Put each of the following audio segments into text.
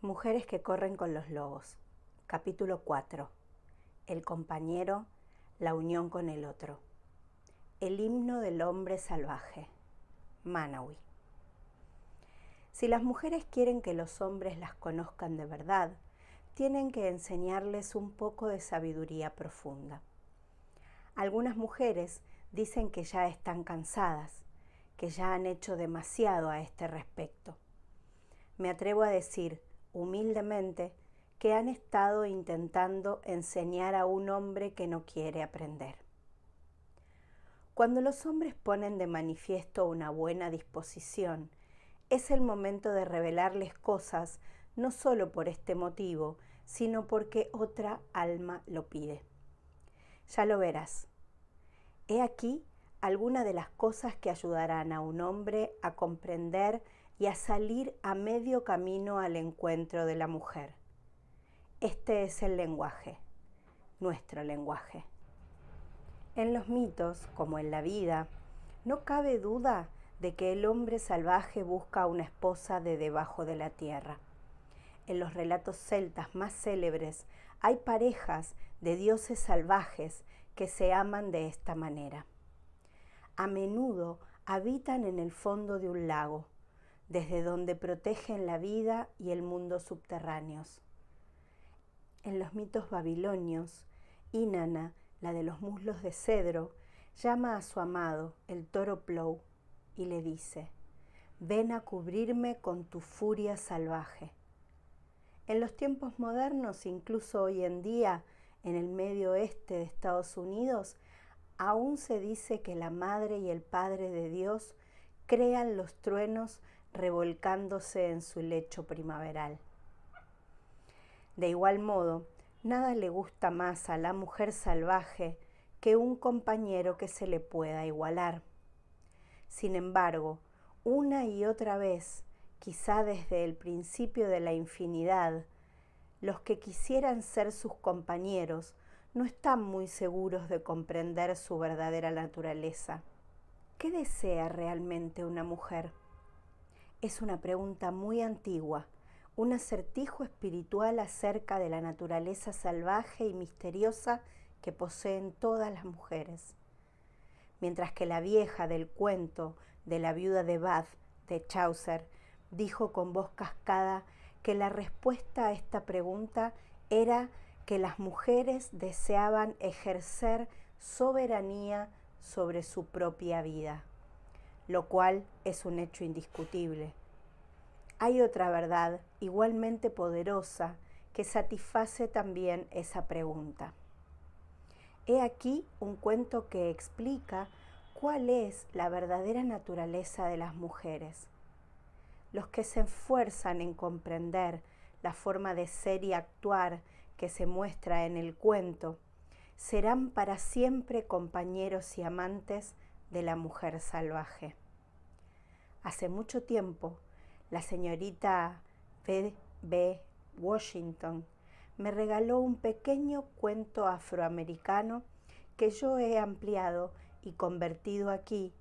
Mujeres que corren con los lobos. Capítulo 4. El compañero, la unión con el otro. El himno del hombre salvaje. Manawi. Si las mujeres quieren que los hombres las conozcan de verdad, tienen que enseñarles un poco de sabiduría profunda. Algunas mujeres dicen que ya están cansadas, que ya han hecho demasiado a este respecto. Me atrevo a decir, humildemente, que han estado intentando enseñar a un hombre que no quiere aprender. Cuando los hombres ponen de manifiesto una buena disposición, es el momento de revelarles cosas no solo por este motivo, sino porque otra alma lo pide. Ya lo verás. He aquí algunas de las cosas que ayudarán a un hombre a comprender y a salir a medio camino al encuentro de la mujer. Este es el lenguaje, nuestro lenguaje. En los mitos, como en la vida, no cabe duda de que el hombre salvaje busca a una esposa de debajo de la tierra. En los relatos celtas más célebres hay parejas de dioses salvajes que se aman de esta manera. A menudo habitan en el fondo de un lago, desde donde protegen la vida y el mundo subterráneos. En los mitos babilonios, Inanna, la de los muslos de cedro, llama a su amado, el toro Plou, y le dice: «Ven a cubrirme con tu furia salvaje». En los tiempos modernos, incluso hoy en día, en el medio oeste de Estados Unidos, aún se dice que la madre y el padre de Dios crean los truenos revolcándose en su lecho primaveral. De igual modo, nada le gusta más a la mujer salvaje que un compañero que se le pueda igualar. Sin embargo, una y otra vez, quizá desde el principio de la infinidad, los que quisieran ser sus compañeros no están muy seguros de comprender su verdadera naturaleza. ¿Qué desea realmente una mujer? Es una pregunta muy antigua, un acertijo espiritual acerca de la naturaleza salvaje y misteriosa que poseen todas las mujeres. Mientras que la vieja del cuento de la viuda de Bath de Chaucer dijo con voz cascada que la respuesta a esta pregunta era que las mujeres deseaban ejercer soberanía sobre su propia vida, lo cual es un hecho indiscutible. Hay otra verdad igualmente poderosa que satisface también esa pregunta. He aquí un cuento que explica cuál es la verdadera naturaleza de las mujeres. Los que se esfuerzan en comprender la forma de ser y actuar que se muestra en el cuento serán para siempre compañeros y amantes de la mujer salvaje. Hace mucho tiempo, la señorita B.B. Washington me regaló un pequeño cuento afroamericano que yo he ampliado y convertido aquí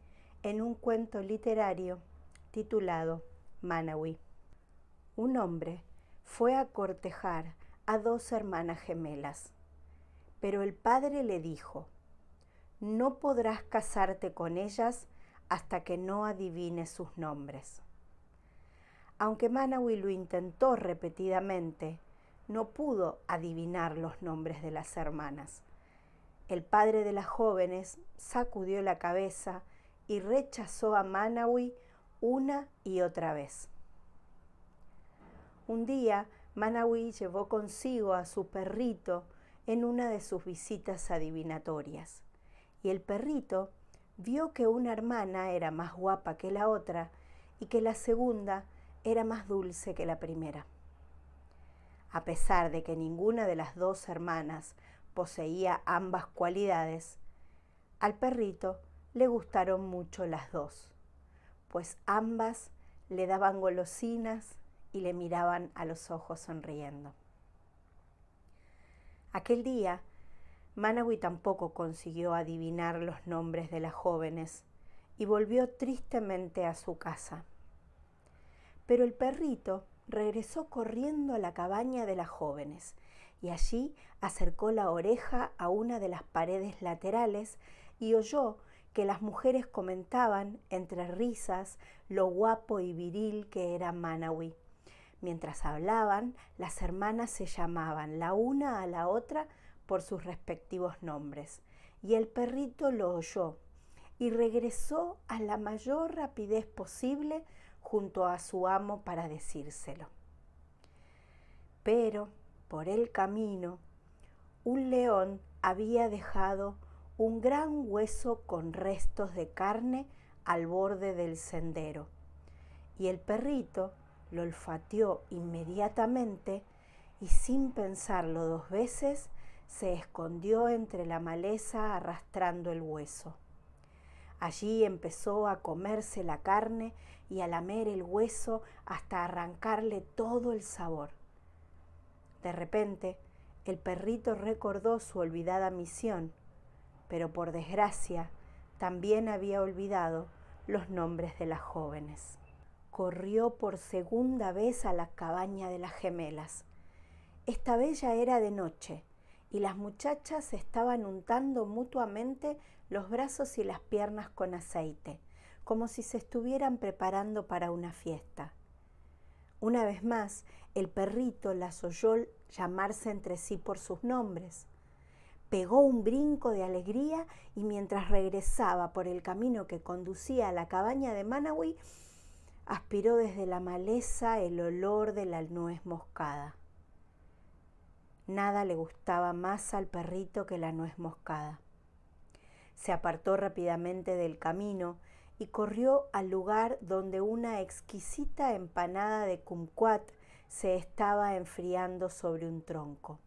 en un cuento literario titulado Manawi. Un hombre fue a cortejar a dos hermanas gemelas, pero el padre le dijo: «No podrás casarte con ellas hasta que no adivines sus nombres». Aunque Manawi lo intentó repetidamente, no pudo adivinar los nombres de las hermanas. El padre de las jóvenes sacudió la cabeza y rechazó a Manawi una y otra vez. Un día, Manawi llevó consigo a su perrito en una de sus visitas adivinatorias, y el perrito vio que una hermana era más guapa que la otra y que la segunda era más dulce que la primera. A pesar de que ninguna de las dos hermanas poseía ambas cualidades, al perrito le gustaron mucho las dos, pues ambas le daban golosinas y le miraban a los ojos sonriendo. Aquel día, Manawi tampoco consiguió adivinar los nombres de las jóvenes y volvió tristemente a su casa. Pero el perrito regresó corriendo a la cabaña de las jóvenes y allí acercó la oreja a una de las paredes laterales y oyó que las mujeres comentaban entre risas lo guapo y viril que era Manawi. Mientras hablaban, las hermanas se llamaban la una a la otra por sus respectivos nombres, y el perrito lo oyó y regresó a la mayor rapidez posible junto a su amo para decírselo. Pero por el camino, un león había dejado un gran hueso con restos de carne al borde del sendero, y el perrito lo olfateó inmediatamente y sin pensarlo 2 veces se escondió entre la maleza arrastrando el hueso. Allí empezó a comerse la carne y a lamer el hueso hasta arrancarle todo el sabor. De repente, el perrito recordó su olvidada misión, pero por desgracia también había olvidado los nombres de las jóvenes. Corrió por segunda vez a la cabaña de las gemelas. Esta vez ya era de noche y las muchachas se estaban untando mutuamente los brazos y las piernas con aceite, como si se estuvieran preparando para una fiesta. Una vez más, el perrito las oyó llamarse entre sí por sus nombres. Pegó un brinco de alegría y mientras regresaba por el camino que conducía a la cabaña de Manawi, aspiró desde la maleza el olor de la nuez moscada. Nada le gustaba más al perrito que la nuez moscada. Se apartó rápidamente del camino y corrió al lugar donde una exquisita empanada de kumquat se estaba enfriando sobre un tronco.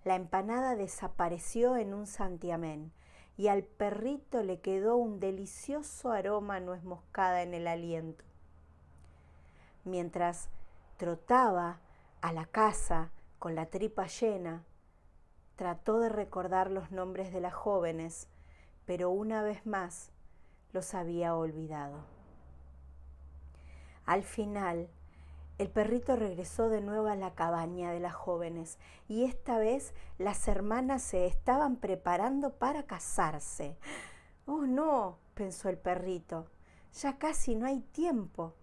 La empanada desapareció en un santiamén y al perrito le quedó un delicioso aroma a nuez moscada en el aliento. Mientras trotaba a la casa con la tripa llena, trató de recordar los nombres de las jóvenes, pero una vez más los había olvidado. Al final, el perrito regresó de nuevo a la cabaña de las jóvenes y esta vez las hermanas se estaban preparando para casarse. «Oh, no», pensó el perrito, «ya casi no hay tiempo».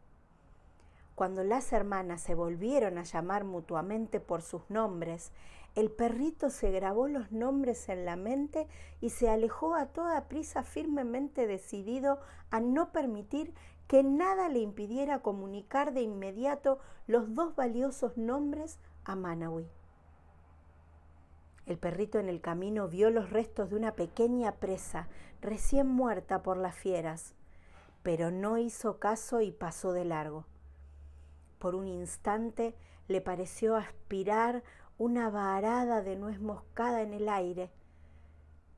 Cuando las hermanas se volvieron a llamar mutuamente por sus nombres, el perrito se grabó los nombres en la mente y se alejó a toda prisa, firmemente decidido a no permitir que nada le impidiera comunicar de inmediato los 2 valiosos nombres a Manawi. El perrito en el camino vio los restos de una pequeña presa recién muerta por las fieras, pero no hizo caso y pasó de largo. Por un instante le pareció aspirar una varada de nuez moscada en el aire,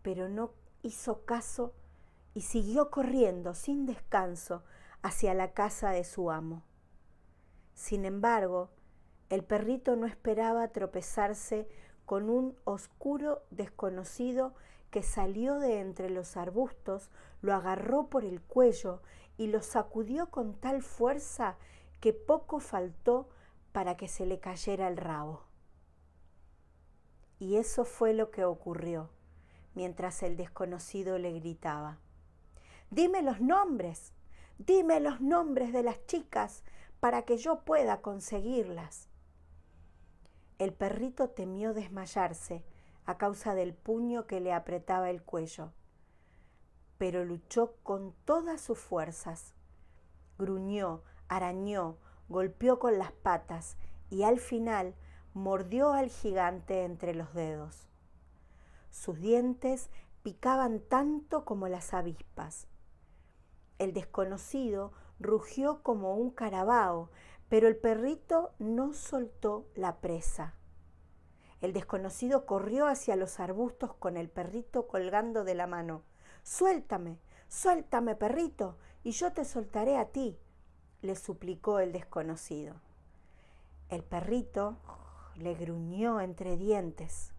pero no hizo caso y siguió corriendo sin descanso hacia la casa de su amo. Sin embargo, el perrito no esperaba tropezarse con un oscuro desconocido que salió de entre los arbustos, lo agarró por el cuello y lo sacudió con tal fuerza que poco faltó para que se le cayera el rabo. Y eso fue lo que ocurrió, mientras el desconocido le gritaba: «Dime los nombres de las chicas para que yo pueda conseguirlas». El perrito temió desmayarse a causa del puño que le apretaba el cuello, pero luchó con todas sus fuerzas. Gruñó, arañó, golpeó con las patas y al final mordió al gigante entre los dedos. Sus dientes picaban tanto como las avispas. El desconocido rugió como un carabao, pero el perrito no soltó la presa. El desconocido corrió hacia los arbustos con el perrito colgando de la mano. «Suéltame, suéltame, perrito, y yo te soltaré a ti», le suplicó el desconocido. El perrito le gruñó entre dientes: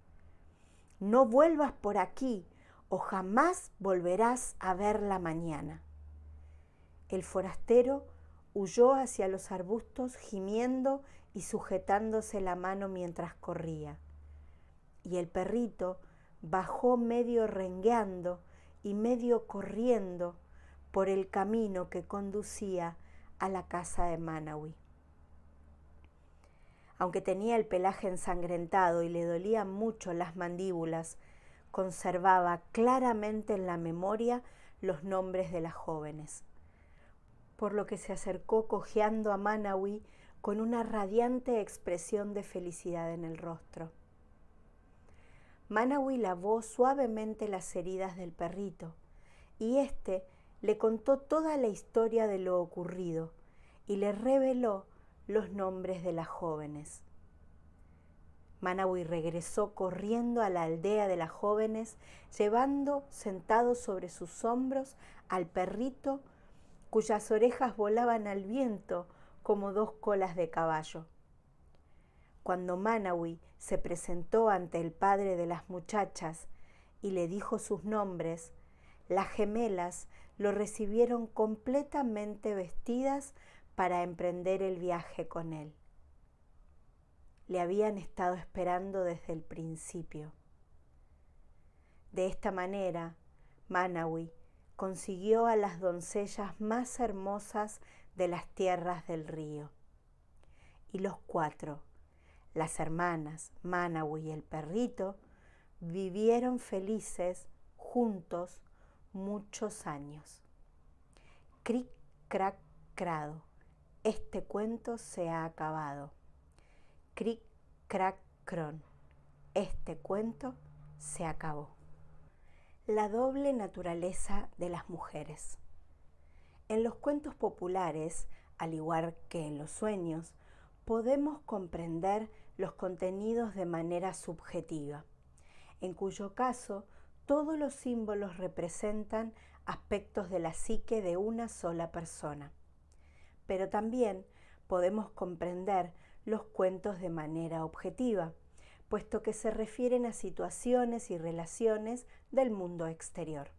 «No vuelvas por aquí o jamás volverás a ver la mañana». El forastero huyó hacia los arbustos gimiendo y sujetándose la mano mientras corría. Y el perrito bajó medio rengueando y medio corriendo por el camino que conducía a la casa de Manawi. Aunque tenía el pelaje ensangrentado y le dolían mucho las mandíbulas, conservaba claramente en la memoria los nombres de las jóvenes, por lo que se acercó cojeando a Manawi con una radiante expresión de felicidad en el rostro. Manawi lavó suavemente las heridas del perrito y éste le contó toda la historia de lo ocurrido y le reveló los nombres de las jóvenes. Manawi regresó corriendo a la aldea de las jóvenes, llevando sentado sobre sus hombros al perrito cuyas orejas volaban al viento como dos colas de caballo. Cuando Manawi se presentó ante el padre de las muchachas y le dijo sus nombres, las gemelas lo recibieron completamente vestidas para emprender el viaje con él. Le habían estado esperando desde el principio. De esta manera, Manawi consiguió a las doncellas más hermosas de las tierras del río. Y los cuatro, las hermanas, Manawi y el perrito, vivieron felices juntos muchos años. Cric, crac, crado. Este cuento se ha acabado. Cric, crac, cron. Este cuento se acabó. La doble naturaleza de las mujeres. En los cuentos populares, al igual que en los sueños, podemos comprender los contenidos de manera subjetiva, en cuyo caso todos los símbolos representan aspectos de la psique de una sola persona. Pero también podemos comprender los cuentos de manera objetiva, puesto que se refieren a situaciones y relaciones del mundo exterior.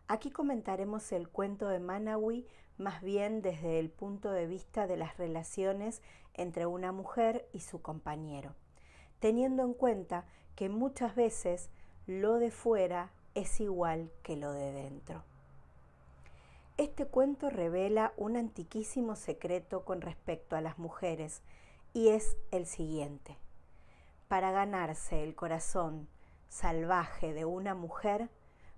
Aquí comentaremos el cuento de Manawi más bien desde el punto de vista de las relaciones entre una mujer y su compañero, teniendo en cuenta que muchas veces lo de fuera es igual que lo de dentro. Este cuento revela un antiquísimo secreto con respecto a las mujeres y es el siguiente. Para ganarse el corazón salvaje de una mujer,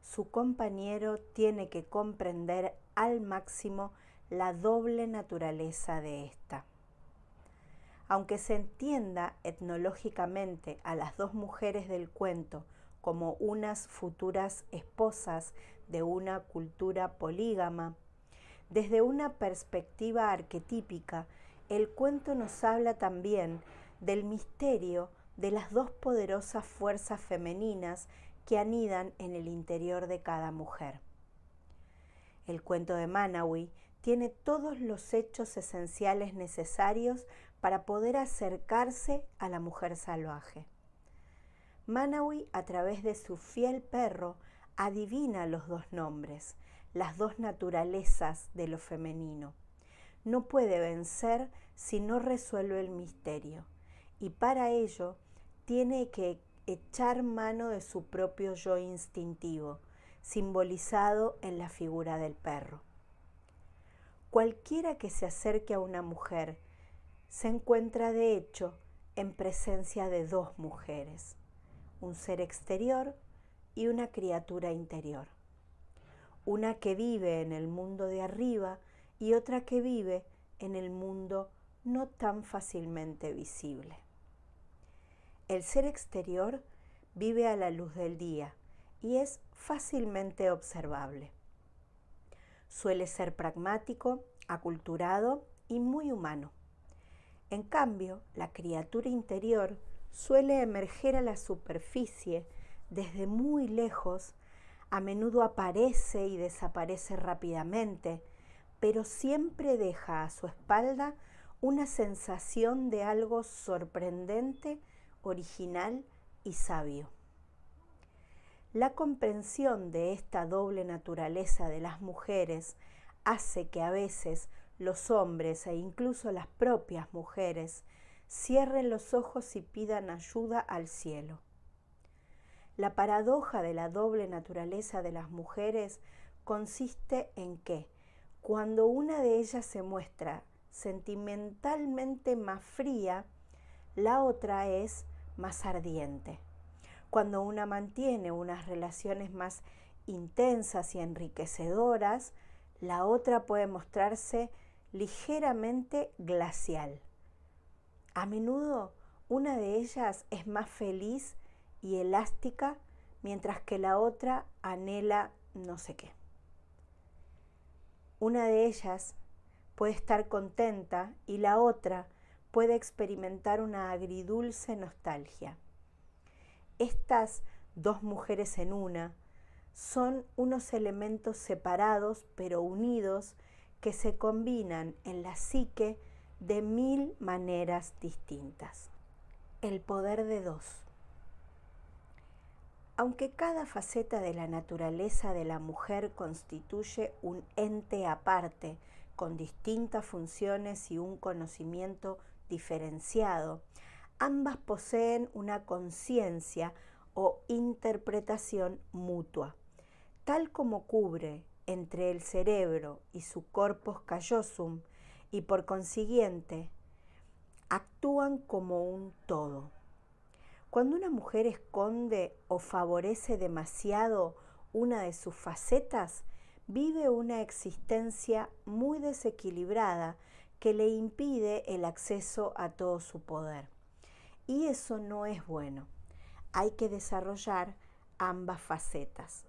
su compañero tiene que comprender al máximo la doble naturaleza de ésta. Aunque se entienda etnológicamente a las dos mujeres del cuento como unas futuras esposas de una cultura polígama, desde una perspectiva arquetípica, el cuento nos habla también del misterio de las dos poderosas fuerzas femeninas que anidan en el interior de cada mujer. El cuento de Manawi tiene todos los hechos esenciales necesarios para poder acercarse a la mujer salvaje. Manawi, a través de su fiel perro, adivina los dos nombres, las dos naturalezas de lo femenino. No puede vencer si no resuelve el misterio, y para ello tiene que echar mano de su propio yo instintivo, simbolizado en la figura del perro. Cualquiera que se acerque a una mujer se encuentra de hecho en presencia de dos mujeres, un ser exterior y una criatura interior, una que vive en el mundo de arriba y otra que vive en el mundo no tan fácilmente visible. El ser exterior vive a la luz del día y es fácilmente observable. Suele ser pragmático, aculturado y muy humano. En cambio, la criatura interior suele emerger a la superficie desde muy lejos, a menudo aparece y desaparece rápidamente, pero siempre deja a su espalda una sensación de algo sorprendente, original y sabio. La comprensión de esta doble naturaleza de las mujeres hace que a veces los hombres e incluso las propias mujeres cierren los ojos y pidan ayuda al cielo. La paradoja de la doble naturaleza de las mujeres consiste en que, cuando una de ellas se muestra sentimentalmente más fría, la otra es más ardiente. Cuando una mantiene unas relaciones más intensas y enriquecedoras, la otra puede mostrarse ligeramente glacial. A menudo una de ellas es más feliz y elástica, mientras que la otra anhela no sé qué. Una de ellas puede estar contenta y la otra puede experimentar una agridulce nostalgia. Estas dos mujeres en una son unos elementos separados pero unidos que se combinan en la psique de 1000 maneras distintas. El poder de dos. Aunque cada faceta de la naturaleza de la mujer constituye un ente aparte, con distintas funciones y un conocimiento diferenciado, ambas poseen una conciencia o interpretación mutua, tal como cubre entre el cerebro y su corpus callosum, y por consiguiente actúan como un todo. Cuando una mujer esconde o favorece demasiado una de sus facetas, vive una existencia muy desequilibrada que le impide el acceso a todo su poder. Y eso no es bueno. Hay que desarrollar ambas facetas.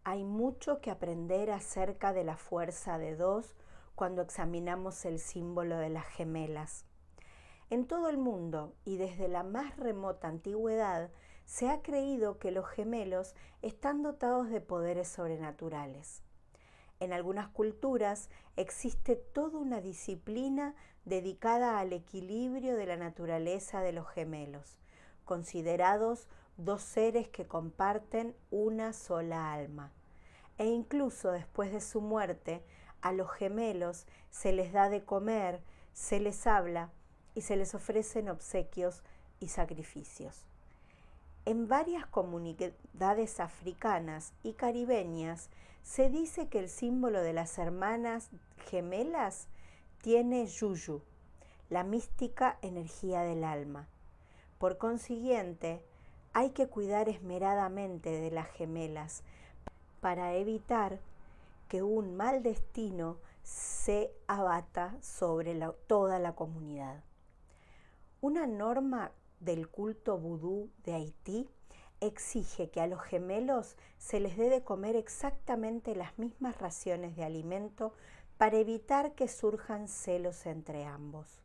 Hay mucho que aprender acerca de la fuerza de dos cuando examinamos el símbolo de las gemelas. En todo el mundo y desde la más remota antigüedad se ha creído que los gemelos están dotados de poderes sobrenaturales. En algunas culturas existe toda una disciplina dedicada al equilibrio de la naturaleza de los gemelos, considerados dos seres que comparten una sola alma. E incluso después de su muerte, a los gemelos se les da de comer, se les habla y se les ofrecen obsequios y sacrificios. En varias comunidades africanas y caribeñas se dice que el símbolo de las hermanas gemelas tiene yuyu, la mística energía del alma. Por consiguiente, hay que cuidar esmeradamente de las gemelas para evitar que un mal destino se abata sobre toda la comunidad. Una norma del culto vudú de Haití exige que a los gemelos se les dé de comer exactamente las mismas raciones de alimento para evitar que surjan celos entre ambos,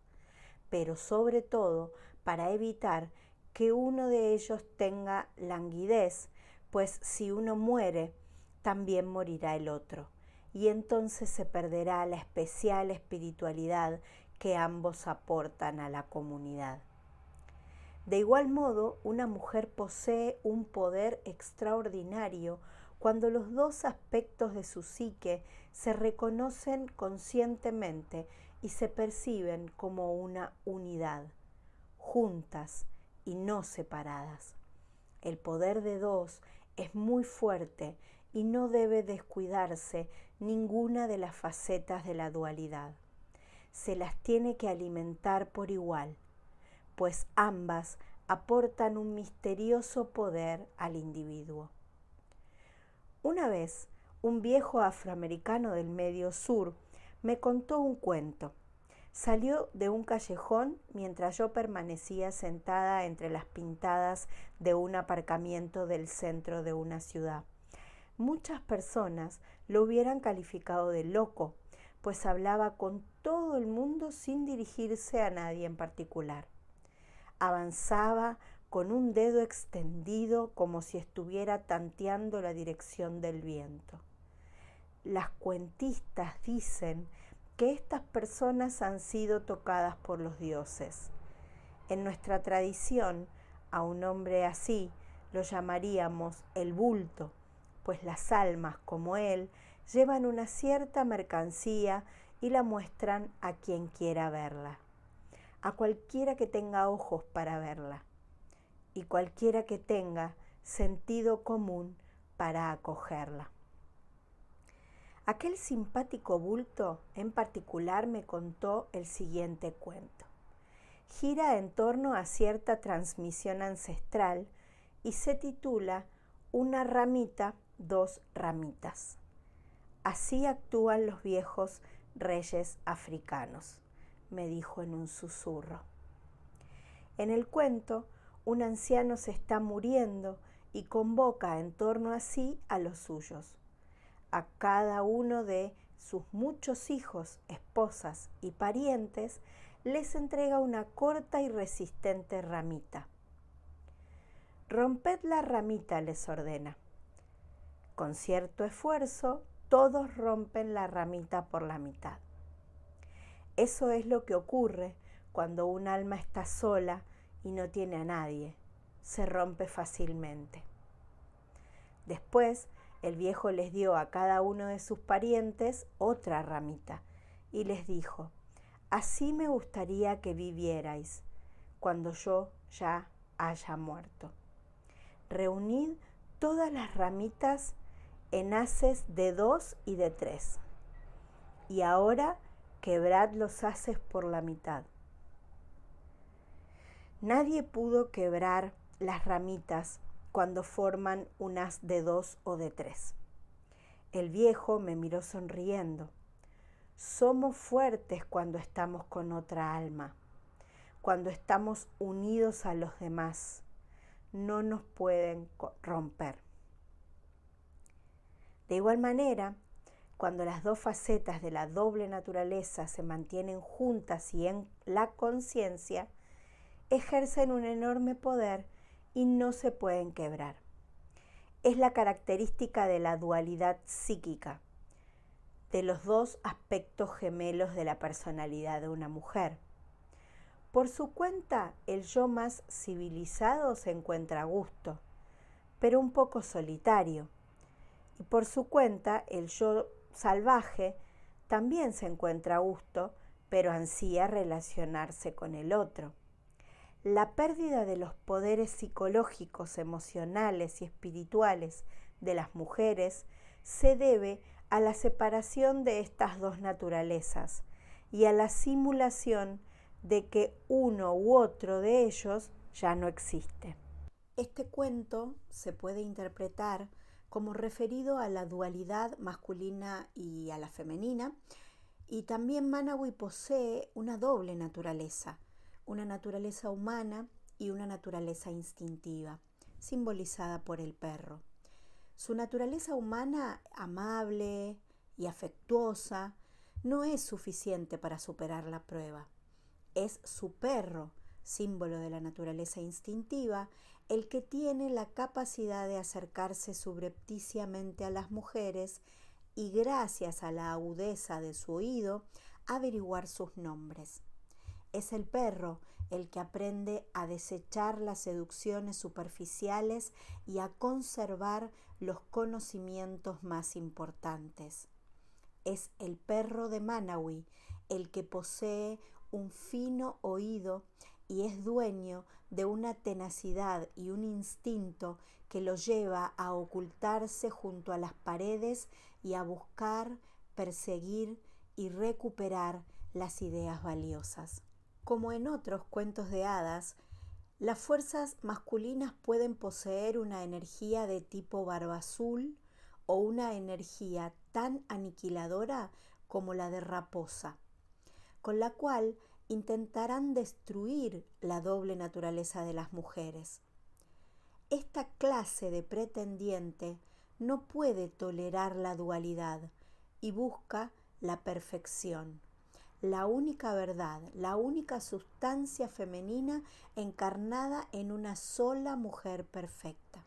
pero sobre todo para evitar que uno de ellos tenga languidez, pues si uno muere, también morirá el otro, y entonces se perderá la especial espiritualidad que ambos aportan a la comunidad. De igual modo, una mujer posee un poder extraordinario cuando los dos aspectos de su psique se reconocen conscientemente y se perciben como una unidad, juntas y no separadas. El poder de dos es muy fuerte y no debe descuidarse ninguna de las facetas de la dualidad. Se las tiene que alimentar por igual, pues ambas aportan un misterioso poder al individuo. Una vez, un viejo afroamericano del Medio Sur me contó un cuento. Salió de un callejón mientras yo permanecía sentada entre las pintadas de un aparcamiento del centro de una ciudad. Muchas personas lo hubieran calificado de loco, pues hablaba con todo el mundo sin dirigirse a nadie en particular. Avanzaba con un dedo extendido como si estuviera tanteando la dirección del viento. Las cuentistas dicen que estas personas han sido tocadas por los dioses. En nuestra tradición, a un hombre así lo llamaríamos el bulto, pues las almas, como él, llevan una cierta mercancía y la muestran a quien quiera verla, a cualquiera que tenga ojos para verla y cualquiera que tenga sentido común para acogerla. Aquel simpático bulto en particular me contó el siguiente cuento. Gira en torno a cierta transmisión ancestral y se titula Una ramita, dos ramitas. Así actúan los viejos reyes africanos, me dijo en un susurro. En el cuento, un anciano se está muriendo y convoca en torno a sí a los suyos. A cada uno de sus muchos hijos, esposas y parientes les entrega una corta y resistente ramita. Romped la ramita, les ordena. Con cierto esfuerzo, todos rompen la ramita por la mitad. Eso es lo que ocurre cuando un alma está sola y no tiene a nadie. Se rompe fácilmente. Después, el viejo les dio a cada uno de sus parientes otra ramita y les dijo: así me gustaría que vivierais cuando yo ya haya muerto. Reunid todas las ramitas en haces de 2 y de 3. Y ahora quebrad los haces por la mitad. Nadie pudo quebrar las ramitas cuando forman un haz de 2 o de 3. El viejo me miró sonriendo. Somos fuertes cuando estamos con otra alma, cuando estamos unidos a los demás. No nos pueden romper. De igual manera, cuando las dos facetas de la doble naturaleza se mantienen juntas y en la conciencia, ejercen un enorme poder y no se pueden quebrar. Es la característica de la dualidad psíquica, de los dos aspectos gemelos de la personalidad de una mujer. Por su cuenta, el yo más civilizado se encuentra a gusto, pero un poco solitario. Y por su cuenta, el yo salvaje también se encuentra a gusto, pero ansía relacionarse con el otro. La pérdida de los poderes psicológicos, emocionales y espirituales de las mujeres se debe a la separación de estas dos naturalezas y a la simulación de que uno u otro de ellos ya no existe. Este cuento se puede interpretar como referido a la dualidad masculina y a la femenina, y también Manawi posee una doble naturaleza, una naturaleza humana y una naturaleza instintiva, simbolizada por el perro. Su naturaleza humana, amable y afectuosa, no es suficiente para superar la prueba. Es su perro, símbolo de la naturaleza instintiva, el que tiene la capacidad de acercarse subrepticiamente a las mujeres y, gracias a la agudeza de su oído, averiguar sus nombres. Es el perro el que aprende a desechar las seducciones superficiales y a conservar los conocimientos más importantes. Es el perro de Manawi el que posee un fino oído y es dueño de una tenacidad y un instinto que lo lleva a ocultarse junto a las paredes y a buscar, perseguir y recuperar las ideas valiosas. Como en otros cuentos de hadas, las fuerzas masculinas pueden poseer una energía de tipo barba azul o una energía tan aniquiladora como la de raposa, con la cual intentarán destruir la doble naturaleza de las mujeres. Esta clase de pretendiente no puede tolerar la dualidad y busca la perfección, la única verdad, la única sustancia femenina encarnada en una sola mujer perfecta.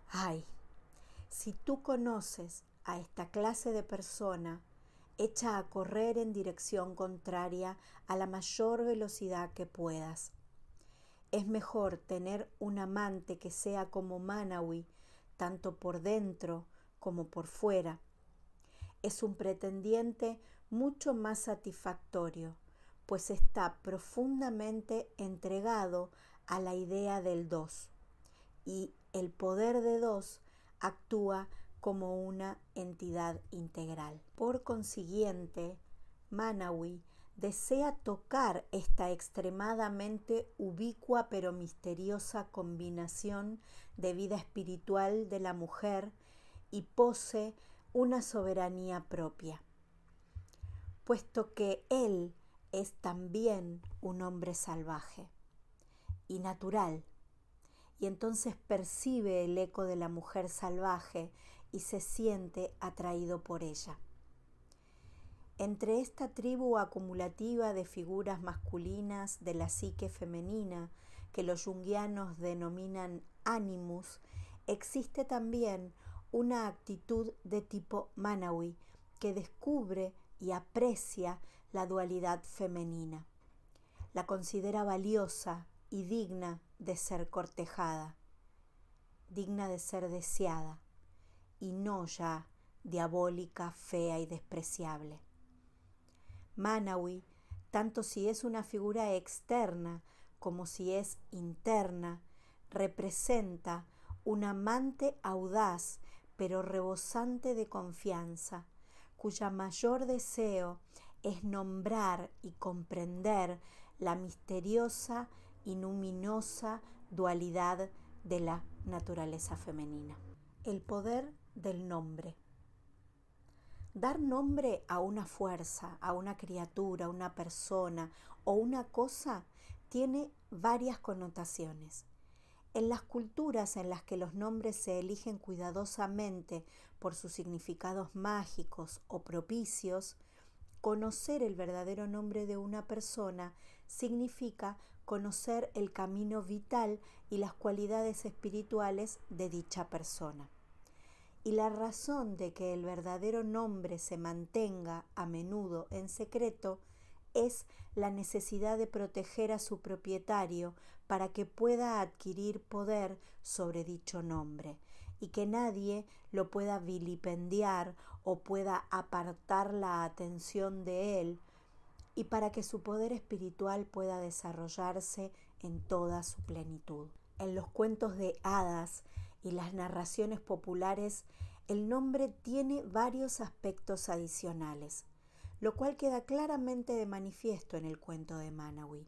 Ay, si tú conoces a esta clase de persona, echa a correr en dirección contraria a la mayor velocidad que puedas. Es mejor tener un amante que sea como Manawi, tanto por dentro como por fuera. es un pretendiente mucho más satisfactorio, pues está profundamente entregado a la idea del dos, y el poder de dos actúa como una entidad integral. Por consiguiente, Manawi desea tocar esta extremadamente ubicua pero misteriosa combinación de vida espiritual de la mujer y posee una soberanía propia, puesto que él es también un hombre salvaje y natural, y entonces percibe el eco de la mujer salvaje y se siente atraído por ella. Entre esta tribu acumulativa de figuras masculinas de la psique femenina, que los junguianos denominan animus, existe también una actitud de tipo Manawi, que descubre y aprecia la dualidad femenina. La considera valiosa y digna de ser cortejada, digna de ser deseada, y no ya diabólica, fea y despreciable. Manawi, tanto si es una figura externa como si es interna, representa un amante audaz pero rebosante de confianza, cuya mayor deseo es nombrar y comprender la misteriosa y luminosa dualidad de la naturaleza femenina. El poder del nombre. Dar nombre a una fuerza, a una criatura, a una persona o una cosa tiene varias connotaciones. En las culturas en las que los nombres se eligen cuidadosamente por sus significados mágicos o propicios, conocer el verdadero nombre de una persona significa conocer el camino vital y las cualidades espirituales de dicha persona. Y la razón de que el verdadero nombre se mantenga a menudo en secreto es la necesidad de proteger a su propietario para que pueda adquirir poder sobre dicho nombre y que nadie lo pueda vilipendiar o pueda apartar la atención de él, y para que su poder espiritual pueda desarrollarse en toda su plenitud. En los cuentos de hadas y las narraciones populares, el nombre tiene varios aspectos adicionales, lo cual queda claramente de manifiesto en el cuento de Manawi.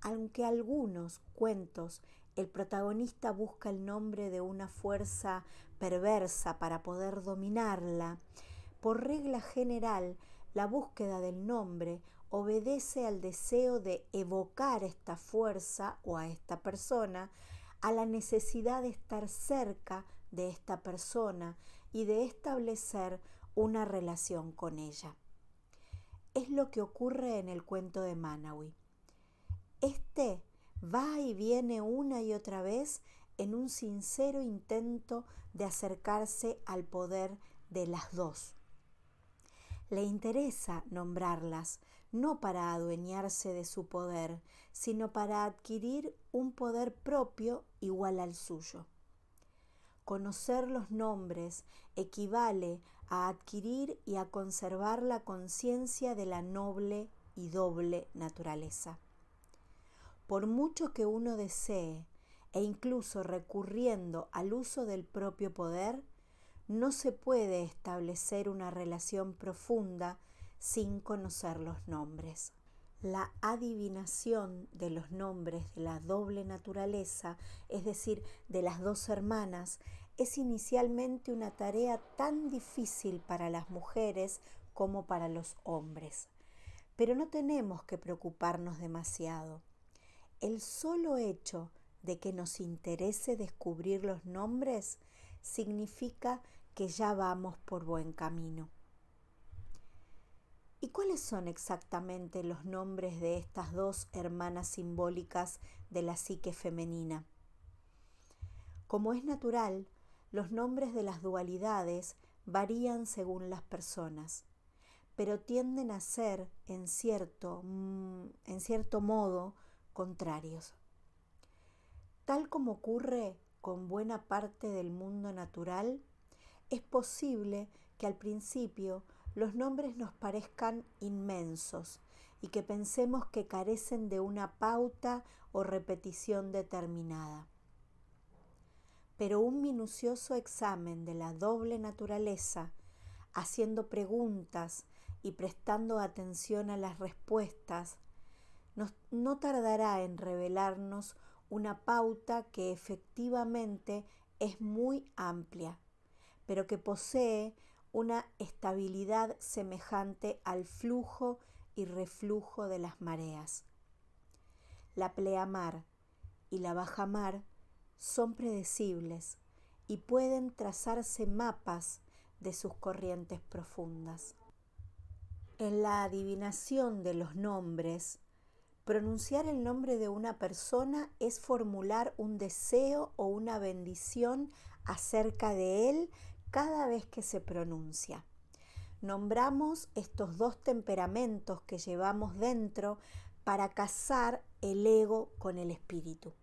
Aunque algunos cuentos el protagonista busca el nombre de una fuerza perversa para poder dominarla, por regla general, la búsqueda del nombre obedece al deseo de evocar esta fuerza o a esta persona, a la necesidad de estar cerca de esta persona y de establecer una relación con ella. Es lo que ocurre en el cuento de Manawi. Este va y viene una y otra vez en un sincero intento de acercarse al poder de las dos. Le interesa nombrarlas, no para adueñarse de su poder, sino para adquirir un poder propio igual al suyo. Conocer los nombres equivale a adquirir y a conservar la conciencia de la noble y doble naturaleza. Por mucho que uno desee, e incluso recurriendo al uso del propio poder, no se puede establecer una relación profunda sin conocer los nombres. La adivinación de los nombres de la doble naturaleza, es decir, de las dos hermanas, es inicialmente una tarea tan difícil para las mujeres como para los hombres. Pero no tenemos que preocuparnos demasiado. El solo hecho de que nos interese descubrir los nombres significa que ya vamos por buen camino. ¿Y cuáles son exactamente los nombres de estas dos hermanas simbólicas de la psique femenina? Como es natural, los nombres de las dualidades varían según las personas, pero tienden a ser, en cierto modo, contrarios. Tal como ocurre con buena parte del mundo natural, es posible que al principio los nombres nos parezcan inmensos y que pensemos que carecen de una pauta o repetición determinada. Pero un minucioso examen de la doble naturaleza, haciendo preguntas y prestando atención a las respuestas, no tardará en revelarnos una pauta que efectivamente es muy amplia, pero que posee una estabilidad semejante al flujo y reflujo de las mareas. La pleamar y la bajamar son predecibles y pueden trazarse mapas de sus corrientes profundas. En la adivinación de los nombres, pronunciar el nombre de una persona es formular un deseo o una bendición acerca de él cada vez que se pronuncia. Nombramos estos dos temperamentos que llevamos dentro para casar el ego con el espíritu.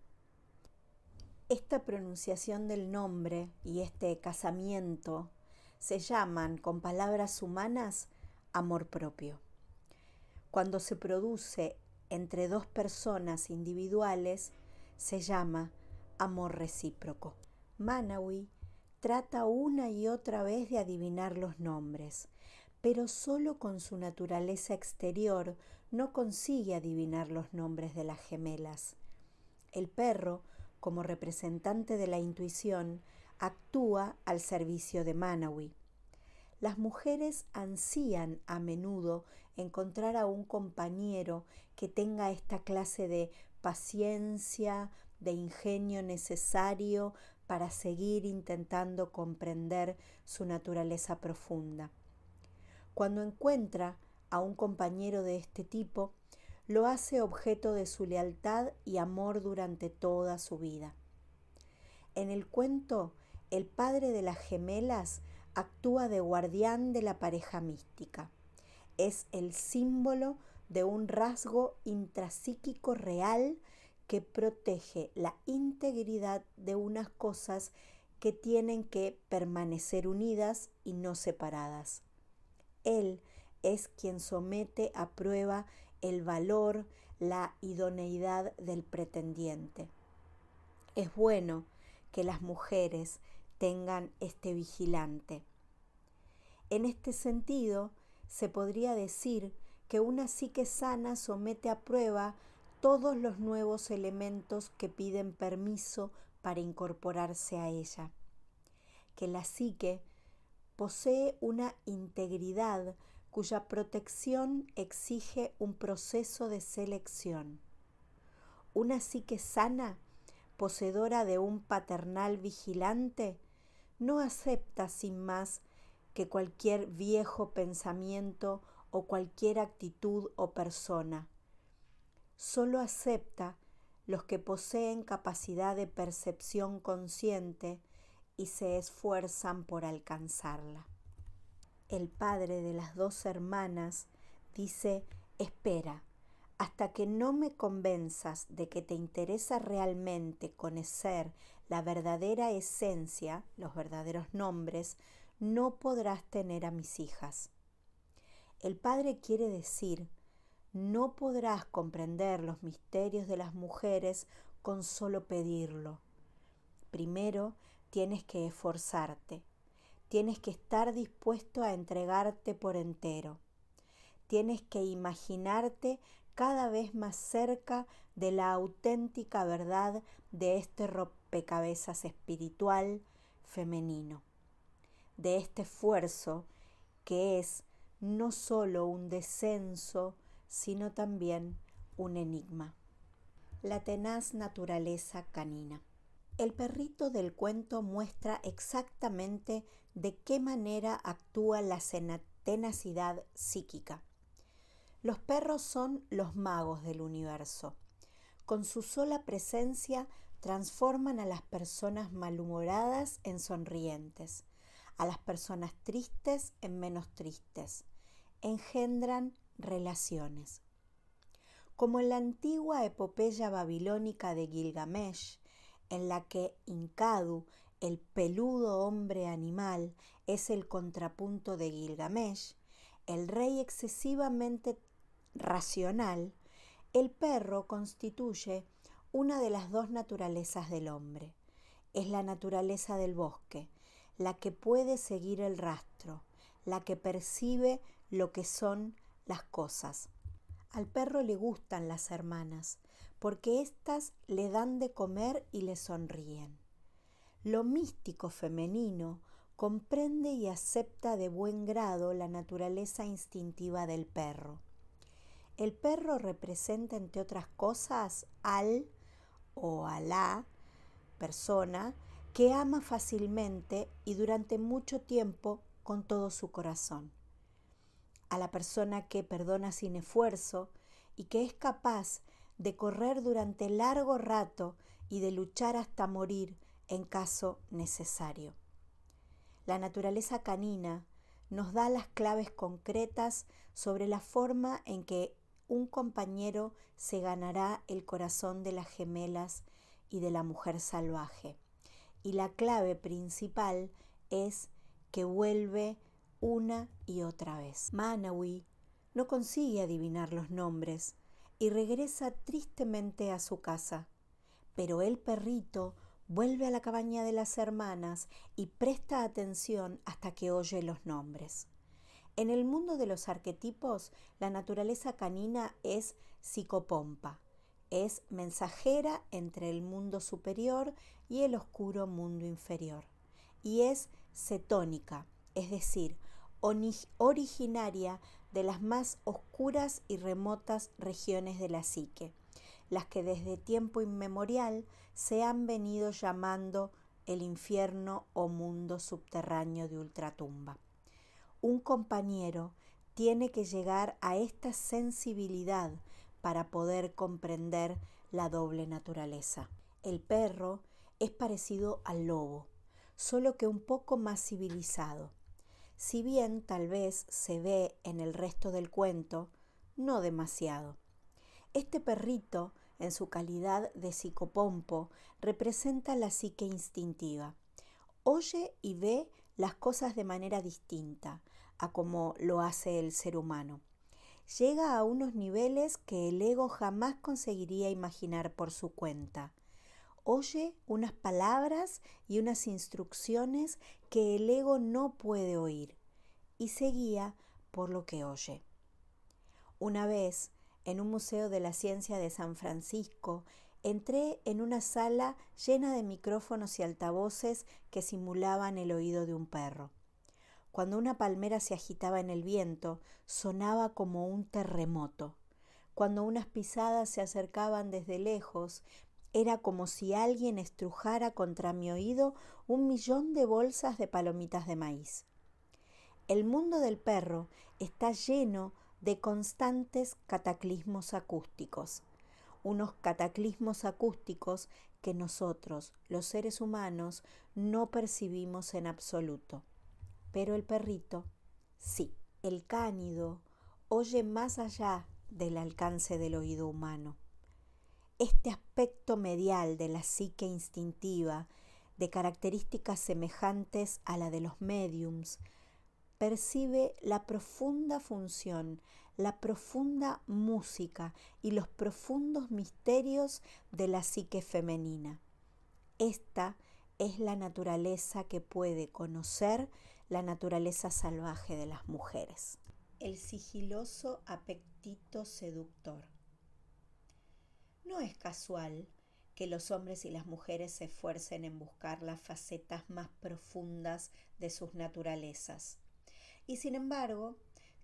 Esta pronunciación del nombre y este casamiento se llaman, con palabras humanas, amor propio. Cuando se produce entre dos personas individuales, se llama amor recíproco. Manawi trata una y otra vez de adivinar los nombres, pero solo con su naturaleza exterior no consigue adivinar los nombres de las gemelas. El perro, como representante de la intuición, actúa al servicio de Manawi. Las mujeres ansían a menudo encontrar a un compañero que tenga esta clase de paciencia, de ingenio necesario para seguir intentando comprender su naturaleza profunda. Cuando encuentra a un compañero de este tipo, lo hace objeto de su lealtad y amor durante toda su vida. En el cuento, el padre de las gemelas actúa de guardián de la pareja mística. Es el símbolo de un rasgo intrapsíquico real que protege la integridad de unas cosas que tienen que permanecer unidas y no separadas. Él es quien somete a prueba el valor, la idoneidad del pretendiente. Es bueno que las mujeres tengan este vigilante. En este sentido, se podría decir que una psique sana somete a prueba todos los nuevos elementos que piden permiso para incorporarse a ella. Que la psique posee una integridad cuya protección exige un proceso de selección. Una psique sana, poseedora de un paternal vigilante, no acepta sin más que cualquier viejo pensamiento o cualquier actitud o persona. Solo acepta los que poseen capacidad de percepción consciente y se esfuerzan por alcanzarla. El padre de las dos hermanas dice: espera, hasta que no me convenzas de que te interesa realmente conocer la verdadera esencia, los verdaderos nombres, no podrás tener a mis hijas. El padre quiere decir: no podrás comprender los misterios de las mujeres con solo pedirlo. Primero tienes que esforzarte. Tienes que estar dispuesto a entregarte por entero. Tienes que imaginarte cada vez más cerca de la auténtica verdad de este rompecabezas espiritual femenino, de este esfuerzo que es no solo un descenso, sino también un enigma. La tenaz naturaleza canina. El perrito del cuento muestra exactamente de qué manera actúa la tenacidad psíquica. Los perros son los magos del universo. Con su sola presencia transforman a las personas malhumoradas en sonrientes, a las personas tristes en menos tristes. Engendran relaciones. Como en la antigua epopeya babilónica de Gilgamesh, en la que Enkidu el peludo hombre animal es el contrapunto de Gilgamesh, el rey excesivamente racional, el perro constituye una de las dos naturalezas del hombre. Es la naturaleza del bosque, la que puede seguir el rastro, la que percibe lo que son las cosas. Al perro le gustan las hermanas, porque éstas le dan de comer y le sonríen. Lo místico femenino comprende y acepta de buen grado la naturaleza instintiva del perro. El perro representa, entre otras cosas, al o a la persona que ama fácilmente y durante mucho tiempo con todo su corazón. A la persona que perdona sin esfuerzo y que es capaz de correr durante largo rato y de luchar hasta morir en caso necesario. La naturaleza canina nos da las claves concretas sobre la forma en que un compañero se ganará el corazón de las gemelas y de la mujer salvaje. Y la clave principal es que vuelve una y otra vez. Manawi no consigue adivinar los nombres y regresa tristemente a su casa. Pero el perrito vuelve a la cabaña de las hermanas y presta atención hasta que oye los nombres. En el mundo de los arquetipos, la naturaleza canina es psicopompa. Es mensajera entre el mundo superior y el oscuro mundo inferior. Y es cetónica, es decir, originaria de las más oscuras y remotas regiones de la psique, las que desde tiempo inmemorial se han venido llamando el infierno o mundo subterráneo de ultratumba. Un compañero tiene que llegar a esta sensibilidad para poder comprender la doble naturaleza. El perro es parecido al lobo, solo que un poco más civilizado. Si bien tal vez se ve en el resto del cuento, no demasiado. Este perrito, en su calidad de psicopompo, representa la psique instintiva. Oye y ve las cosas de manera distinta a como lo hace el ser humano. Llega a unos niveles que el ego jamás conseguiría imaginar por su cuenta. Oye unas palabras y unas instrucciones que el ego no puede oír y se guía por lo que oye. Una vez, en un museo de la ciencia de San Francisco, entré en una sala llena de micrófonos y altavoces que simulaban el oído de un perro. Cuando una palmera se agitaba en el viento, sonaba como un terremoto. Cuando unas pisadas se acercaban desde lejos, era como si alguien estrujara contra mi oído 1.000.000 de bolsas de palomitas de maíz. El mundo del perro está lleno de constantes cataclismos acústicos, unos cataclismos acústicos que nosotros, los seres humanos, no percibimos en absoluto. Pero el perrito, sí. El cánido oye más allá del alcance del oído humano. Este aspecto medial de la psique instintiva, de características semejantes a la de los médiums, percibe la profunda función, la profunda música y los profundos misterios de la psique femenina. Esta es la naturaleza que puede conocer la naturaleza salvaje de las mujeres. El sigiloso apetito seductor. No es casual que los hombres y las mujeres se esfuercen en buscar las facetas más profundas de sus naturalezas, y sin embargo,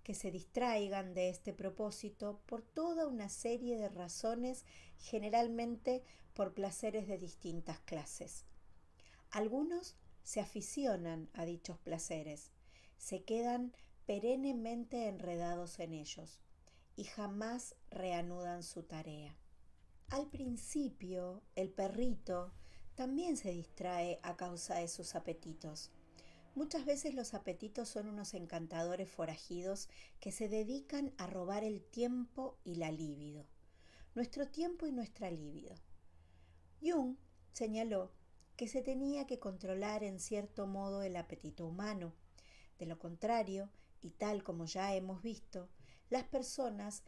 que se distraigan de este propósito por toda una serie de razones, generalmente por placeres de distintas clases. Algunos se aficionan a dichos placeres, se quedan perennemente enredados en ellos y jamás reanudan su tarea. Al principio, el perrito también se distrae a causa de sus apetitos. Muchas veces los apetitos son unos encantadores forajidos que se dedican a robar el tiempo y la libido, nuestro tiempo y nuestra libido. Jung señaló que se tenía que controlar en cierto modo el apetito humano. De lo contrario, y tal como ya hemos visto, las personas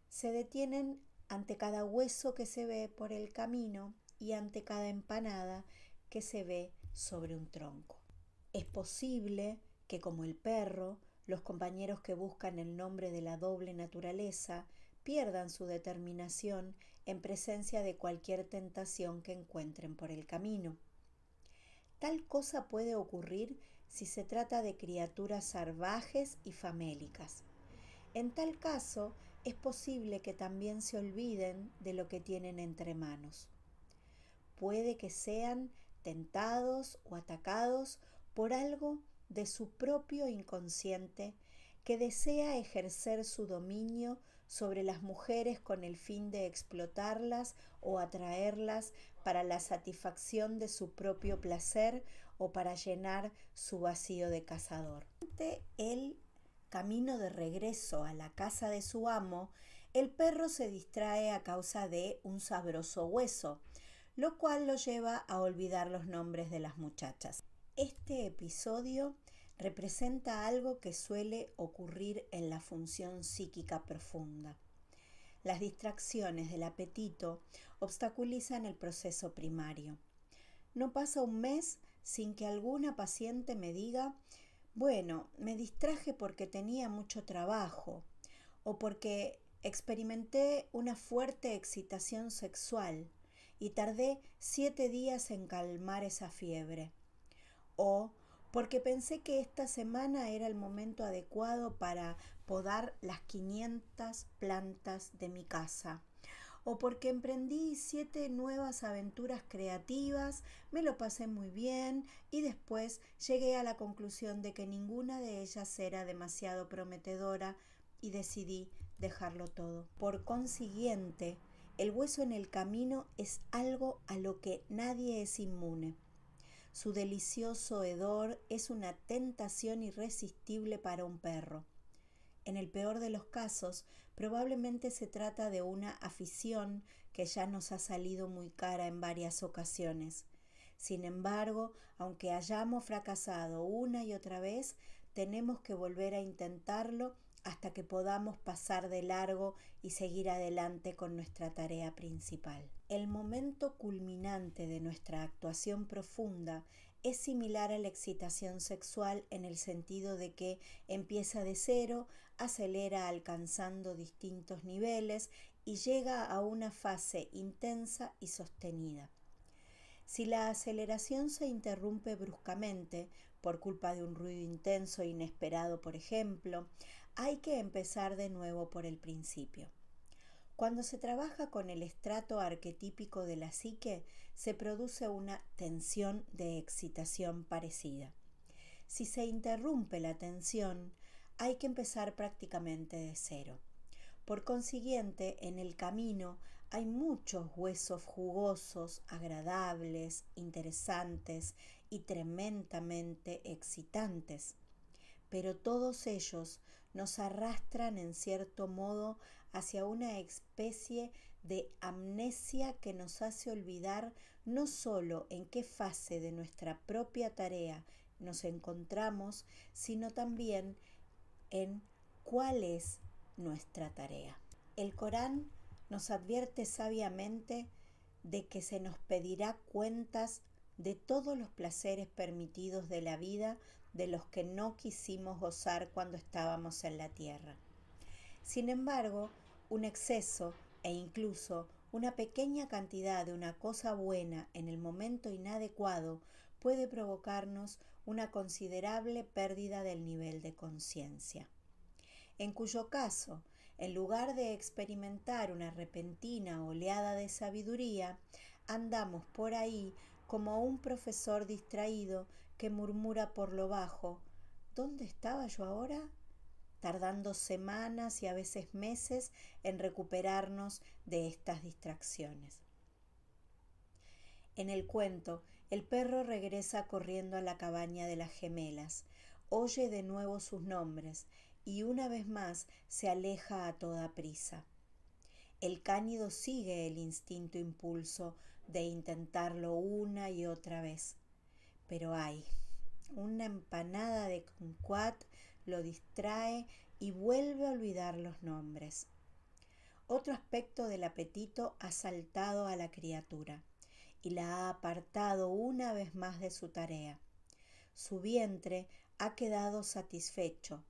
se detienen ante cada hueso que se ve por el camino y ante cada empanada que se ve sobre un tronco. Es posible que, como el perro, los compañeros que buscan el nombre de la doble naturaleza pierdan su determinación en presencia de cualquier tentación que encuentren por el camino. Tal cosa puede ocurrir si se trata de criaturas salvajes y famélicas. En tal caso, es posible que también se olviden de lo que tienen entre manos. Puede que sean tentados o atacados por algo de su propio inconsciente que desea ejercer su dominio sobre las mujeres con el fin de explotarlas o atraerlas para la satisfacción de su propio placer o para llenar su vacío de cazador. Ante el camino de regreso a la casa de su amo, el perro se distrae a causa de un sabroso hueso, lo cual lo lleva a olvidar los nombres de las muchachas. Este episodio representa algo que suele ocurrir en la función psíquica profunda. Las distracciones del apetito obstaculizan el proceso primario. No pasa un mes sin que alguna paciente me diga: bueno, me distraje porque tenía mucho trabajo o porque experimenté una fuerte excitación sexual y tardé 7 días en calmar esa fiebre, o porque pensé que esta semana era el momento adecuado para podar las 500 plantas de mi casa, o porque emprendí 7 nuevas aventuras creativas, me lo pasé muy bien y después llegué a la conclusión de que ninguna de ellas era demasiado prometedora y decidí dejarlo todo. Por consiguiente, el hueso en el camino es algo a lo que nadie es inmune. Su delicioso hedor es una tentación irresistible para un perro. En el peor de los casos, probablemente se trata de una afición que ya nos ha salido muy cara en varias ocasiones. Sin embargo, aunque hayamos fracasado una y otra vez, tenemos que volver a intentarlo hasta que podamos pasar de largo y seguir adelante con nuestra tarea principal. El momento culminante de nuestra actuación profunda es similar a la excitación sexual en el sentido de que empieza de cero, acelera alcanzando distintos niveles y llega a una fase intensa y sostenida. Si la aceleración se interrumpe bruscamente, por culpa de un ruido intenso e inesperado, por ejemplo, hay que empezar de nuevo por el principio. Cuando se trabaja con el estrato arquetípico de la psique, se produce una tensión de excitación parecida. Si se interrumpe la tensión, hay que empezar prácticamente de cero. Por consiguiente, en el camino hay muchos huesos jugosos, agradables, interesantes y tremendamente excitantes. Pero todos ellos nos arrastran en cierto modo hacia una especie de amnesia que nos hace olvidar no solo en qué fase de nuestra propia tarea nos encontramos, sino también en cuál es nuestra tarea. El Corán nos advierte sabiamente de que se nos pedirá cuentas de todos los placeres permitidos de la vida de los que no quisimos gozar cuando estábamos en la tierra. Sin embargo, un exceso e incluso una pequeña cantidad de una cosa buena en el momento inadecuado puede provocarnos una considerable pérdida del nivel de conciencia, en cuyo caso, en lugar de experimentar una repentina oleada de sabiduría, andamos por ahí como un profesor distraído que murmura por lo bajo: ¿dónde estaba yo ahora?, tardando semanas y a veces meses en recuperarnos de estas distracciones. En el cuento, el perro regresa corriendo a la cabaña de las gemelas, oye de nuevo sus nombres y una vez más se aleja a toda prisa. El cánido sigue el instinto impulso, de intentarlo una y otra vez. Pero una empanada de kumquat lo distrae y vuelve a olvidar los nombres. Otro aspecto del apetito ha saltado a la criatura y la ha apartado una vez más de su tarea. Su vientre ha quedado satisfecho,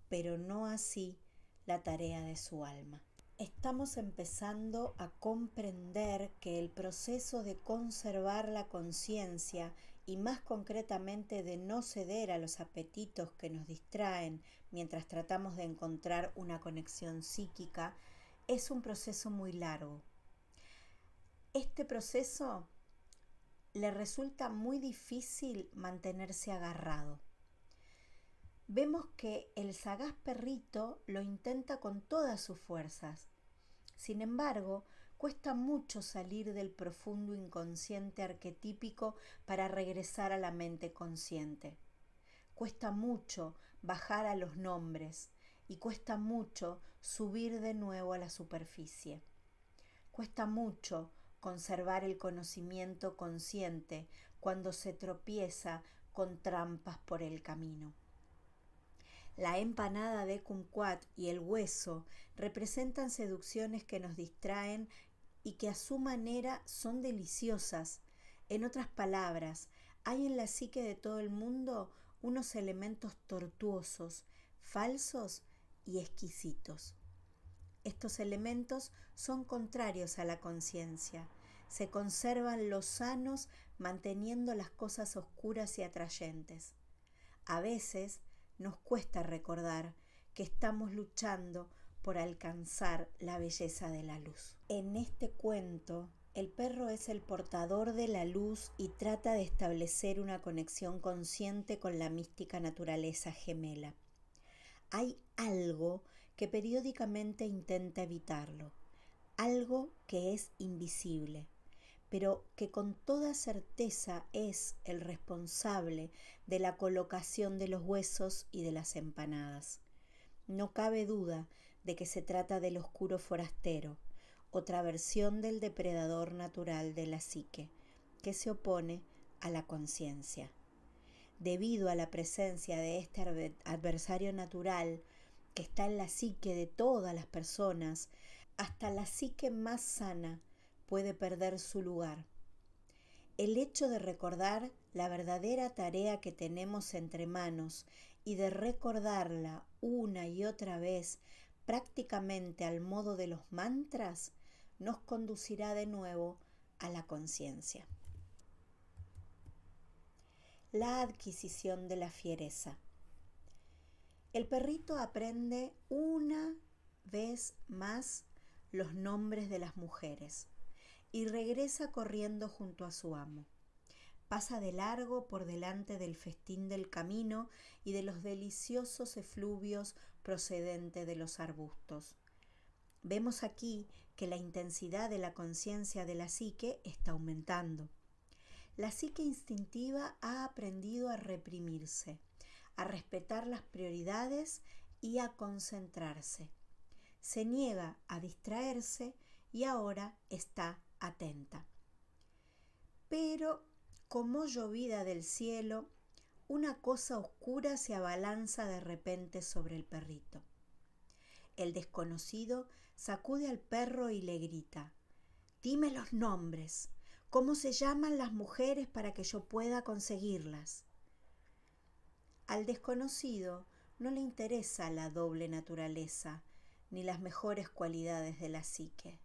pero no así la tarea de su alma. Estamos empezando a comprender que el proceso de conservar la conciencia y más concretamente de no ceder a los apetitos que nos distraen mientras tratamos de encontrar una conexión psíquica es un proceso muy largo. Este proceso le resulta muy difícil mantenerse agarrado. Vemos que el sagaz perrito lo intenta con todas sus fuerzas. Sin embargo, cuesta mucho salir del profundo inconsciente arquetípico para regresar a la mente consciente. Cuesta mucho bajar a los nombres y cuesta mucho subir de nuevo a la superficie. Cuesta mucho conservar el conocimiento consciente cuando se tropieza con trampas por el camino. La empanada de kumquat y el hueso representan seducciones que nos distraen y que a su manera son deliciosas. En otras palabras, hay en la psique de todo el mundo unos elementos tortuosos, falsos y exquisitos. Estos elementos son contrarios a la conciencia. Se conservan los sanos manteniendo las cosas oscuras y atrayentes. A veces nos cuesta recordar que estamos luchando por alcanzar la belleza de la luz. En este cuento, el perro es el portador de la luz y trata de establecer una conexión consciente con la mística naturaleza gemela. Hay algo que periódicamente intenta evitarlo, algo que es invisible, pero que con toda certeza es el responsable de la colocación de los huesos y de las empanadas. No cabe duda de que se trata del oscuro forastero, otra versión del depredador natural de la psique, que se opone a la conciencia. Debido a la presencia de este adversario natural que está en la psique de todas las personas, hasta la psique más sana puede perder su lugar. El hecho de recordar la verdadera tarea que tenemos entre manos y de recordarla una y otra vez prácticamente al modo de los mantras nos conducirá de nuevo a la conciencia. La adquisición de la fiereza. El perrito aprende una vez más los nombres de las mujeres y regresa corriendo junto a su amo. Pasa de largo por delante del festín del camino y de los deliciosos efluvios procedentes de los arbustos. Vemos aquí que la intensidad de la conciencia de la psique está aumentando. La psique instintiva ha aprendido a reprimirse, a respetar las prioridades y a concentrarse. Se niega a distraerse y ahora está atenta. Pero, como llovida del cielo, una cosa oscura se abalanza de repente sobre el perrito. El desconocido sacude al perro y le grita: «Dime los nombres. ¿Cómo se llaman las mujeres para que yo pueda conseguirlas?» Al desconocido no le interesa la doble naturaleza ni las mejores cualidades de la psique.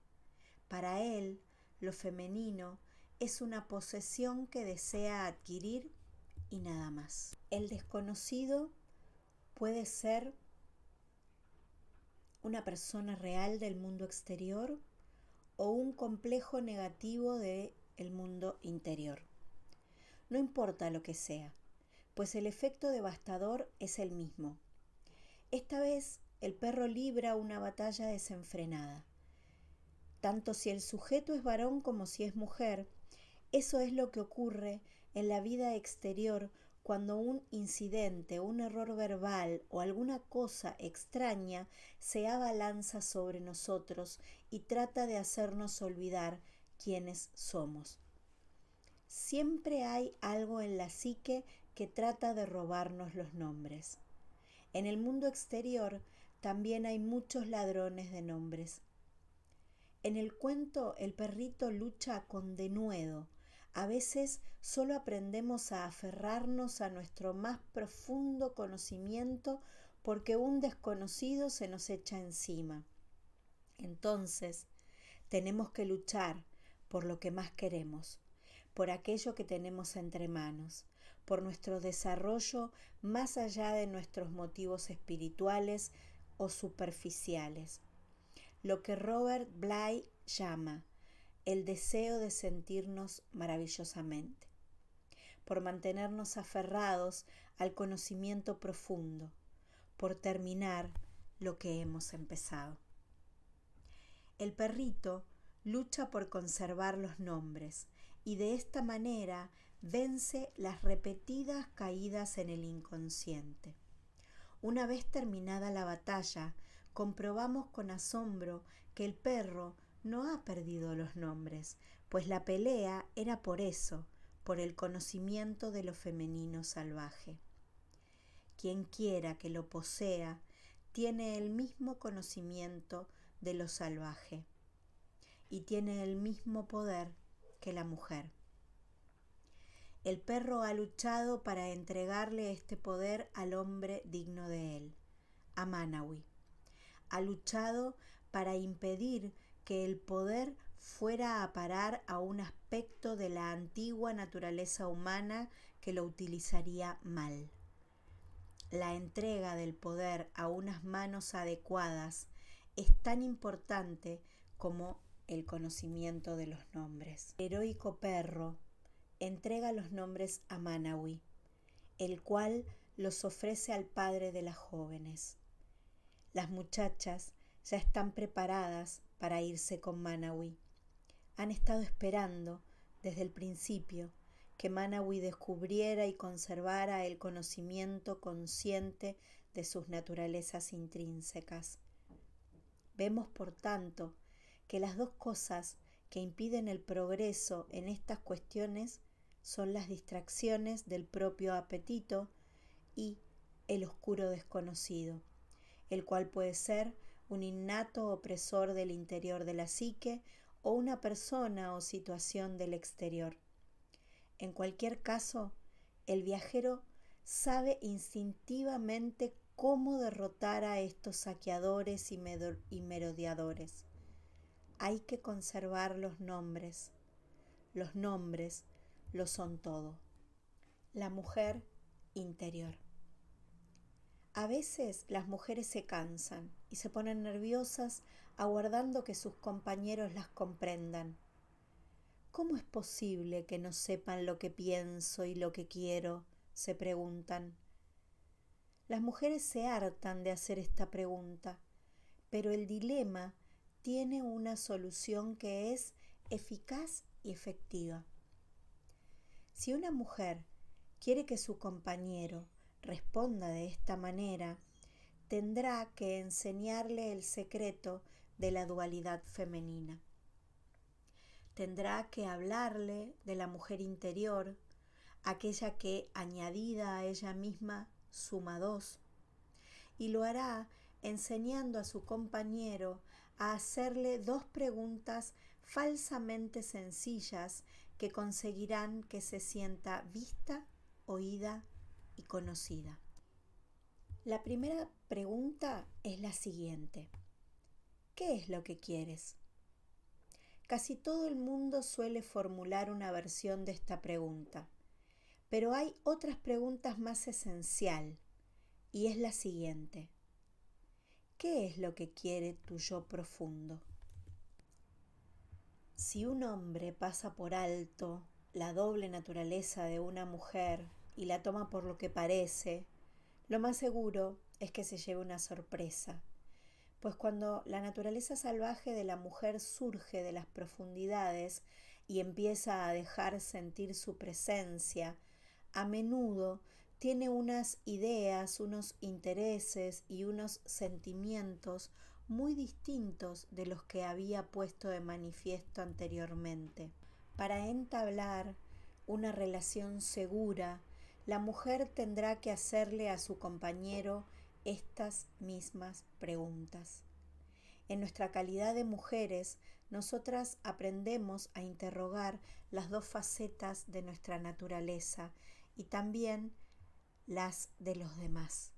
Para él, lo femenino es una posesión que desea adquirir y nada más. El desconocido puede ser una persona real del mundo exterior o un complejo negativo del mundo interior. No importa lo que sea, pues el efecto devastador es el mismo. Esta vez el perro libra una batalla desenfrenada. Tanto si el sujeto es varón como si es mujer, eso es lo que ocurre en la vida exterior cuando un incidente, un error verbal o alguna cosa extraña se abalanza sobre nosotros y trata de hacernos olvidar quienes somos. Siempre hay algo en la psique que trata de robarnos los nombres. En el mundo exterior también hay muchos ladrones de nombres. En el cuento el perrito lucha con denuedo. A veces solo aprendemos a aferrarnos a nuestro más profundo conocimiento porque un desconocido se nos echa encima. Entonces, tenemos que luchar por lo que más queremos, por aquello que tenemos entre manos, por nuestro desarrollo más allá de nuestros motivos espirituales o superficiales. Lo que Robert Bly llama el deseo de sentirnos maravillosamente, por mantenernos aferrados al conocimiento profundo, por terminar lo que hemos empezado. El perrito lucha por conservar los nombres y de esta manera vence las repetidas caídas en el inconsciente. Una vez terminada la batalla, comprobamos con asombro que el perro no ha perdido los nombres, pues la pelea era por eso, por el conocimiento de lo femenino salvaje. Quien quiera que lo posea tiene el mismo conocimiento de lo salvaje y tiene el mismo poder que la mujer. El perro ha luchado para entregarle este poder al hombre digno de él, a Manawi. Ha luchado para impedir que el poder fuera a parar a un aspecto de la antigua naturaleza humana que lo utilizaría mal. La entrega del poder a unas manos adecuadas es tan importante como el conocimiento de los nombres. El heroico perro entrega los nombres a Manawi, el cual los ofrece al padre de las jóvenes. Las muchachas ya están preparadas para irse con Manawi. Han estado esperando desde el principio que Manawi descubriera y conservara el conocimiento consciente de sus naturalezas intrínsecas. Vemos, por tanto, que las dos cosas que impiden el progreso en estas cuestiones son las distracciones del propio apetito y el oscuro desconocido, el cual puede ser un innato opresor del interior de la psique o una persona o situación del exterior. En cualquier caso, el viajero sabe instintivamente cómo derrotar a estos saqueadores y merodeadores. Hay que conservar los nombres. Los nombres lo son todo. La mujer interior. A veces las mujeres se cansan y se ponen nerviosas aguardando que sus compañeros las comprendan. ¿Cómo es posible que no sepan lo que pienso y lo que quiero?, se preguntan. Las mujeres se hartan de hacer esta pregunta, pero el dilema tiene una solución que es eficaz y efectiva. Si una mujer quiere que su compañero responda de esta manera, tendrá que enseñarle el secreto de la dualidad femenina. Tendrá que hablarle de la mujer interior, aquella que, añadida a ella misma, suma dos, y lo hará enseñando a su compañero a hacerle dos preguntas falsamente sencillas que conseguirán que se sienta vista, oída y conocida. La primera pregunta es la siguiente: ¿qué es lo que quieres? Casi todo el mundo suele formular una versión de esta pregunta, pero hay otras preguntas más esencial, y es la siguiente: ¿qué es lo que quiere tu yo profundo? Si un hombre pasa por alto la doble naturaleza de una mujer y la toma por lo que parece, lo más seguro es que se lleve una sorpresa, pues cuando la naturaleza salvaje de la mujer surge de las profundidades y empieza a dejar sentir su presencia, a menudo tiene unas ideas, unos intereses y unos sentimientos muy distintos de los que había puesto de manifiesto anteriormente. Para entablar una relación segura, la mujer tendrá que hacerle a su compañero estas mismas preguntas. En nuestra calidad de mujeres, nosotras aprendemos a interrogar las dos facetas de nuestra naturaleza y también las de los demás.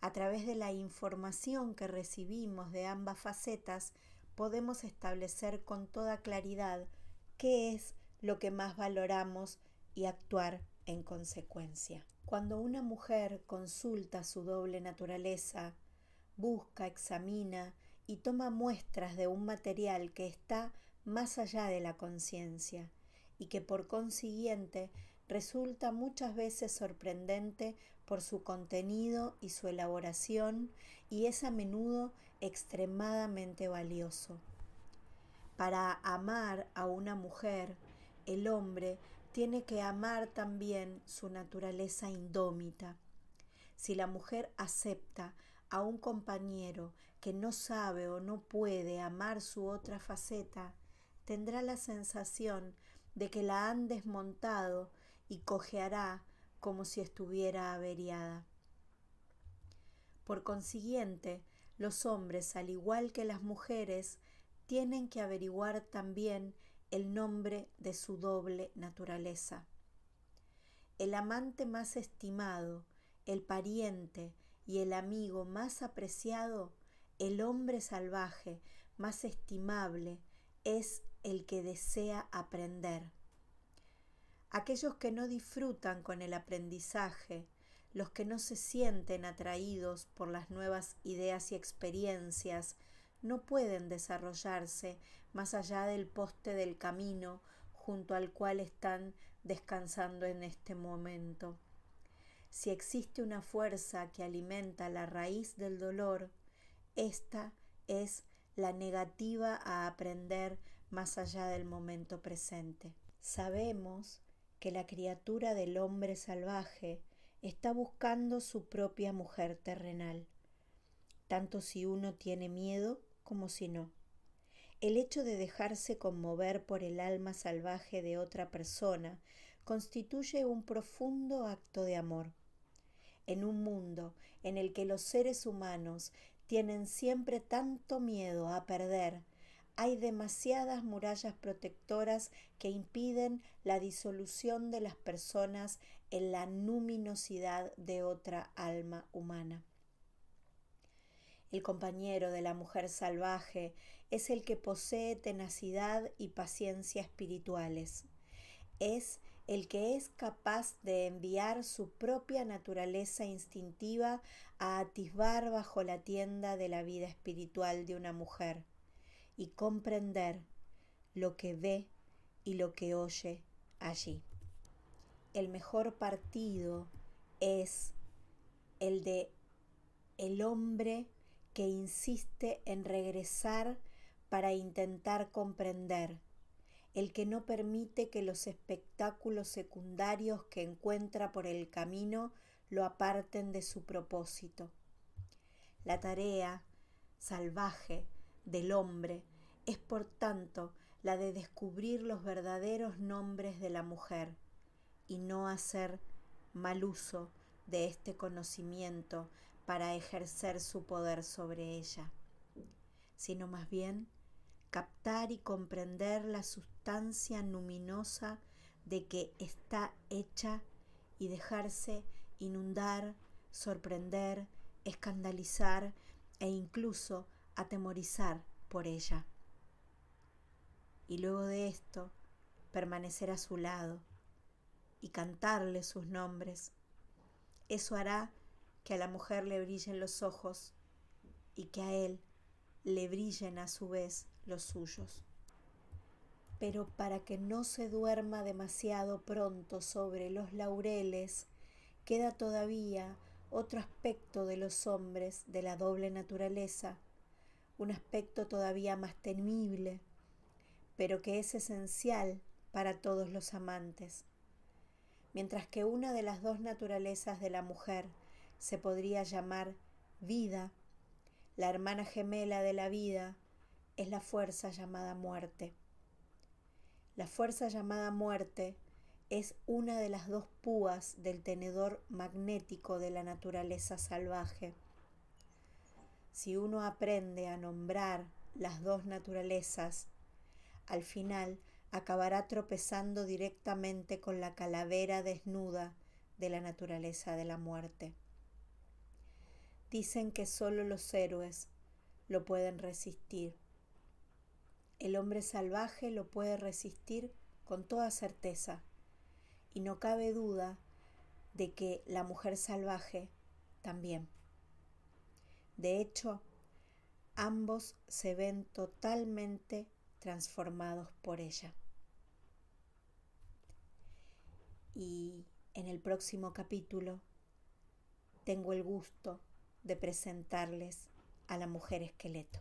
A través de la información que recibimos de ambas facetas, podemos establecer con toda claridad qué es lo que más valoramos y actuar en consecuencia. Cuando una mujer consulta su doble naturaleza, busca, examina y toma muestras de un material que está más allá de la conciencia y que por consiguiente resulta muchas veces sorprendente por su contenido y su elaboración, y es a menudo extremadamente valioso. Para amar a una mujer, el hombre tiene que amar también su naturaleza indómita. Si la mujer acepta a un compañero que no sabe o no puede amar su otra faceta, tendrá la sensación de que la han desmontado y cojeará como si estuviera averiada. Por consiguiente, los hombres, al igual que las mujeres, tienen que averiguar también el nombre de su doble naturaleza. El amante más estimado, el pariente y el amigo más apreciado, el hombre salvaje más estimable, es el que desea aprender. Aquellos que no disfrutan con el aprendizaje, los que no se sienten atraídos por las nuevas ideas y experiencias, no pueden desarrollarse más allá del poste del camino junto al cual están descansando en este momento. Si existe una fuerza que alimenta la raíz del dolor, esta es la negativa a aprender más allá del momento presente. Sabemos que la criatura del hombre salvaje está buscando su propia mujer terrenal, tanto si uno tiene miedo como si no. El hecho de dejarse conmover por el alma salvaje de otra persona constituye un profundo acto de amor. En un mundo en el que los seres humanos tienen siempre tanto miedo a perder, hay demasiadas murallas protectoras que impiden la disolución de las personas en la luminosidad de otra alma humana. El compañero de la mujer salvaje es el que posee tenacidad y paciencia espirituales. Es el que es capaz de enviar su propia naturaleza instintiva a atisbar bajo la tienda de la vida espiritual de una mujer y comprender lo que ve y lo que oye allí. El mejor partido es el de el hombre que insiste en regresar para intentar comprender, el que no permite que los espectáculos secundarios que encuentra por el camino lo aparten de su propósito. La tarea salvaje del hombre es, por tanto, la de descubrir los verdaderos nombres de la mujer y no hacer mal uso de este conocimiento para ejercer su poder sobre ella, sino más bien captar y comprender la sustancia luminosa de que está hecha y dejarse inundar, sorprender, escandalizar e incluso atemorizar por ella. Y luego de esto, permanecer a su lado y cantarle sus nombres. Eso hará que a la mujer le brillen los ojos y que a él le brillen a su vez los suyos. Pero para que no se duerma demasiado pronto sobre los laureles, queda todavía otro aspecto de los hombres de la doble naturaleza, un aspecto todavía más temible, pero que es esencial para todos los amantes. Mientras que una de las dos naturalezas de la mujer se podría llamar vida, La hermana gemela de la vida es la fuerza llamada muerte. La fuerza llamada muerte es una de las dos púas del tenedor magnético de la naturaleza salvaje. Si uno aprende a nombrar las dos naturalezas, al final acabará tropezando directamente con la calavera desnuda de la naturaleza de la muerte. Dicen que solo los héroes lo pueden resistir. El hombre salvaje lo puede resistir con toda certeza, y no cabe duda de que la mujer salvaje también. De hecho, ambos se ven totalmente transformados por ella. Y en el próximo capítulo tengo el gusto de presentarles a la mujer esqueleto.